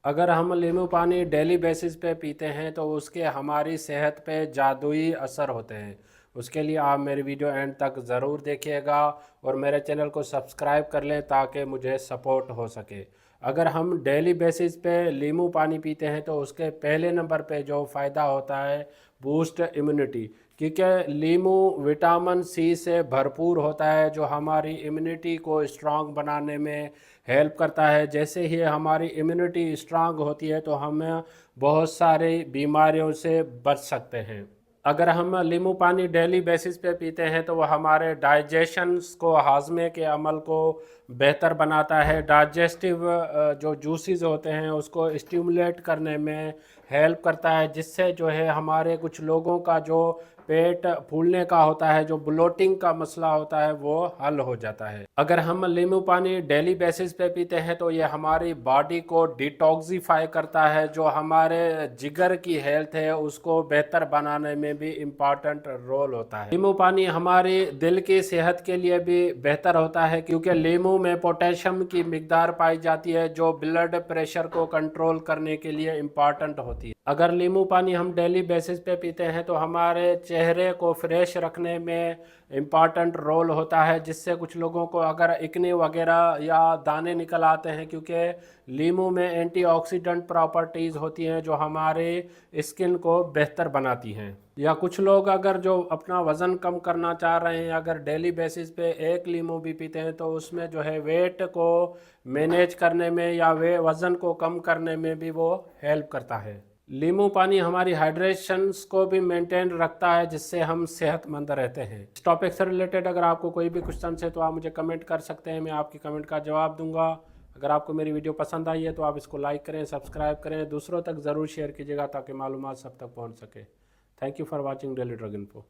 अगर हम नींबू पानी डेली बेसिस पे पीते हैं तो उसके हमारी सेहत पे जादुई असर होते हैं। उसके लिए आप मेरी वीडियो एंड तक ज़रूर देखिएगा और मेरे चैनल को सब्सक्राइब कर लें ताकि मुझे सपोर्ट हो सके। अगर हम डेली बेसिस पे नींबू पानी पीते हैं तो उसके पहले नंबर पे जो फ़ायदा होता है बूस्ट इम्यूनिटी, क्योंकि नींबू विटामिन सी से भरपूर होता है जो हमारी इम्यूनिटी को स्ट्रांग बनाने में हेल्प करता है। जैसे ही हमारी इम्यूनिटी स्ट्रांग होती है तो हम बहुत सारी बीमारियों से बच सकते हैं। अगर हम नींबू पानी डेली बेसिस पे पीते हैं तो वो हमारे डाइजेशंस को, हाजमे के अमल को बेहतर बनाता है। डाइजेस्टिव जो जूसेस होते हैं उसको स्टिमुलेट करने में हेल्प करता है, जिससे जो है हमारे कुछ लोगों का जो पेट फूलने का होता है, जो ब्लोटिंग का मसला होता है, वो हल हो जाता है। अगर हम नींबू पानी डेली बेसिस पे पीते हैं तो ये हमारी बॉडी को डिटॉक्सिफाई करता है, जो हमारे जिगर की हेल्थ है उसको बेहतर बनाने में भी इम्पॉर्टेंट रोल होता है। नींबू पानी हमारी दिल की सेहत के लिए भी बेहतर होता है, क्योंकि नींबू में पोटेशियम की मिकदार पाई जाती है जो ब्लड प्रेशर को कंट्रोल करने के लिए इम्पॉर्टेंट होती है। अगर नींबू पानी हम डेली बेसिस पे पीते हैं तो हमारे चेहरे को फ्रेश रखने में इम्पॉर्टेंट रोल होता है, जिससे कुछ लोगों को अगर एक्ने वगैरह या दाने निकल आते हैं, क्योंकि नींबू में एंटीऑक्सीडेंट प्रॉपर्टीज़ होती हैं जो हमारे स्किन को बेहतर बनाती हैं। या कुछ लोग अगर जो अपना वज़न कम करना चाह रहे हैं, अगर डेली बेसिस पे एक नींबू भी पीते हैं तो उसमें जो है वेट को मैनेज करने में या वज़न को कम करने में भी वो हेल्प करता है। नींबू पानी हमारी हाइड्रेशंस को भी मेंटेन रखता है, जिससे हम सेहतमंद रहते हैं। इस टॉपिक से रिलेटेड अगर आपको कोई भी क्वेश्चन है तो आप मुझे कमेंट कर सकते हैं, मैं आपकी कमेंट का जवाब दूंगा। अगर आपको मेरी वीडियो पसंद आई है तो आप इसको लाइक करें, सब्सक्राइब करें, दूसरों तक ज़रूर शेयर कीजिएगा ताकि मालूमात सब तक पहुंच सके। Thank you for watching daily drug info.